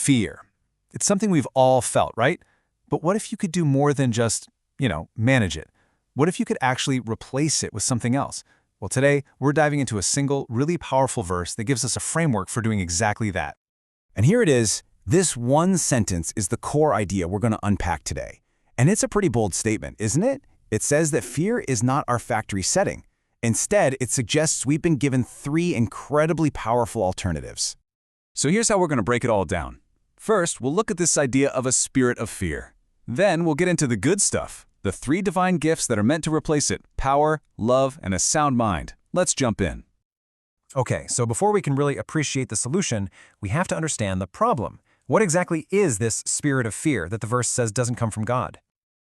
Fear. It's something we've all felt, right? But what if you could do more than just, manage it? What if you could actually replace it with something else? Well, today, we're diving into a single, really powerful verse that gives us a framework for doing exactly that. And here it is. This one sentence is the core idea we're going to unpack today. And it's a pretty bold statement, isn't it? It says that fear is not our factory setting. Instead, it suggests we've been given three incredibly powerful alternatives. So here's how we're going to break it all down. First, we'll look at this idea of a spirit of fear. Then we'll get into the good stuff, the three divine gifts that are meant to replace it: power, love, and a sound mind. Let's jump in. Okay, so before we can really appreciate the solution, we have to understand the problem. What exactly is this spirit of fear that the verse says doesn't come from God?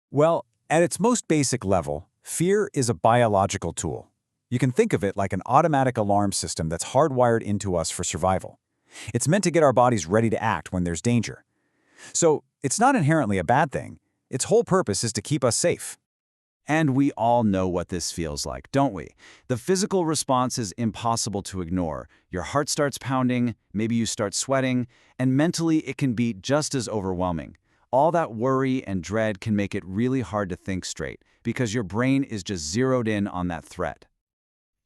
Well, at its most basic level, fear is a biological tool. You can think of it like an automatic alarm system that's hardwired into us for survival. It's meant to get our bodies ready to act when there's danger. So, it's not inherently a bad thing. Its whole purpose is to keep us safe. And we all know what this feels like, don't we? The physical response is impossible to ignore. Your heart starts pounding, maybe you start sweating, and mentally it can be just as overwhelming. All that worry and dread can make it really hard to think straight, because your brain is just zeroed in on that threat.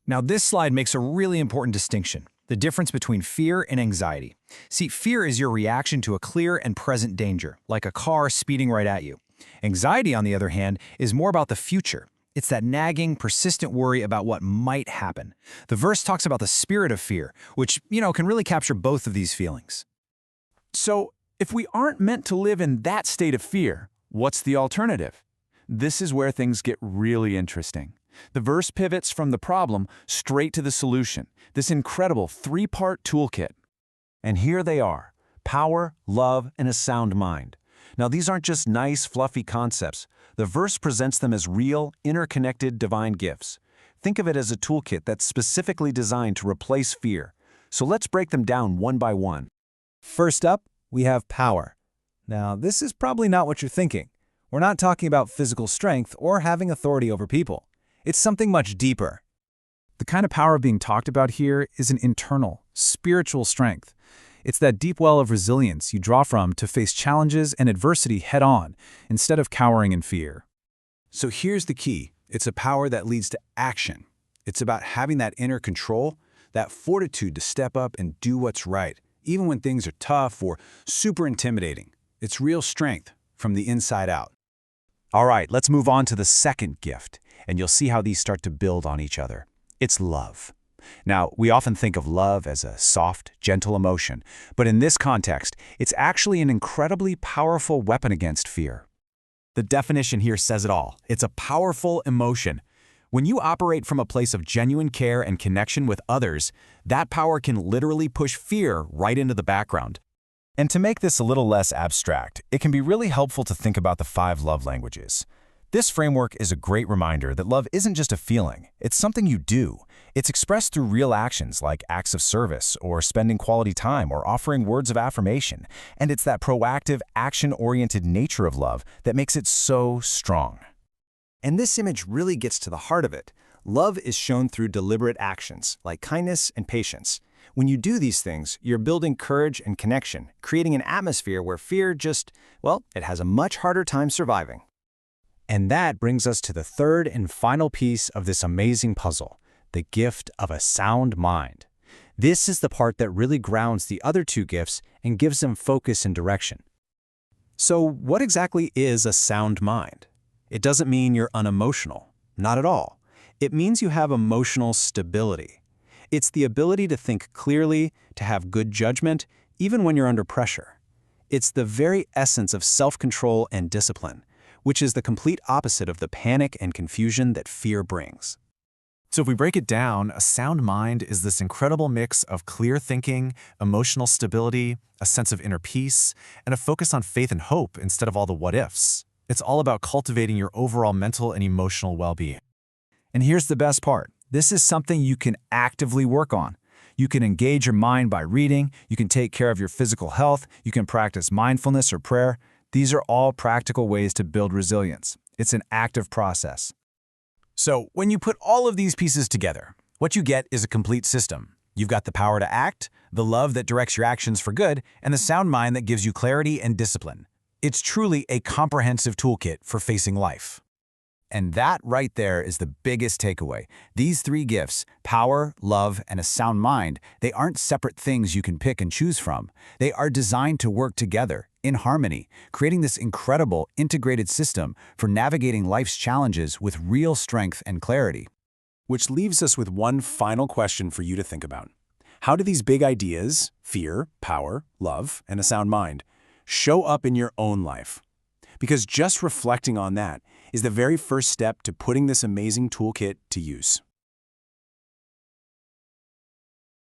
Now, this slide makes a really important distinction: the difference between fear and anxiety. See, fear is your reaction to a clear and present danger, like a car speeding right at you. Anxiety, on the other hand, is more about the future. It's that nagging, persistent worry about what might happen. The verse talks about the spirit of fear, which, can really capture both of these feelings. So, if we aren't meant to live in that state of fear, what's the alternative? This is where things get really interesting. The verse pivots from the problem straight to the solution, this incredible three-part toolkit. And here they are: power, love, and a sound mind. Now, these aren't just nice, fluffy concepts. The verse presents them as real, interconnected divine gifts. Think of it as a toolkit that's specifically designed to replace fear. So let's break them down one by one. First up, we have power. Now, this is probably not what you're thinking. We're not talking about physical strength or having authority over people. It's something much deeper. The kind of power being talked about here is an internal, spiritual strength. It's that deep well of resilience you draw from to face challenges and adversity head-on, instead of cowering in fear. So here's the key. It's a power that leads to action. It's about having that inner control, that fortitude to step up and do what's right, even when things are tough or super intimidating. It's real strength from the inside out. All right, let's move on to the second gift, and you'll see how these start to build on each other. It's love. Now, we often think of love as a soft, gentle emotion, but in this context, it's actually an incredibly powerful weapon against fear. The definition here says it all. It's a powerful emotion. When you operate from a place of genuine care and connection with others, that power can literally push fear right into the background. And to make this a little less abstract, it can be really helpful to think about the 5 love languages. This framework is a great reminder that love isn't just a feeling, it's something you do. It's expressed through real actions like acts of service or spending quality time or offering words of affirmation. And it's that proactive, action-oriented nature of love that makes it so strong. And this image really gets to the heart of it. Love is shown through deliberate actions like kindness and patience. When you do these things, you're building courage and connection, creating an atmosphere where fear it has a much harder time surviving. And that brings us to the third and final piece of this amazing puzzle, the gift of a sound mind. This is the part that really grounds the other 2 gifts and gives them focus and direction. So what exactly is a sound mind? It doesn't mean you're unemotional, not at all. It means you have emotional stability. It's the ability to think clearly, to have good judgment, even when you're under pressure. It's the very essence of self-control and discipline, which is the complete opposite of the panic and confusion that fear brings. So if we break it down, a sound mind is this incredible mix of clear thinking, emotional stability, a sense of inner peace, and a focus on faith and hope instead of all the what-ifs. It's all about cultivating your overall mental and emotional well-being. And here's the best part. This is something you can actively work on. You can engage your mind by reading, you can take care of your physical health, you can practice mindfulness or prayer. These are all practical ways to build resilience. It's an active process. So when you put all of these pieces together, what you get is a complete system. You've got the power to act, the love that directs your actions for good, and the sound mind that gives you clarity and discipline. It's truly a comprehensive toolkit for facing life. And that right there is the biggest takeaway. These three gifts, power, love, and a sound mind, they aren't separate things you can pick and choose from. They are designed to work together, in harmony, creating this incredible, integrated system for navigating life's challenges with real strength and clarity. Which leaves us with one final question for you to think about. How do these big ideas, fear, power, love, and a sound mind, show up in your own life? Because just reflecting on that is the very first step to putting this amazing toolkit to use.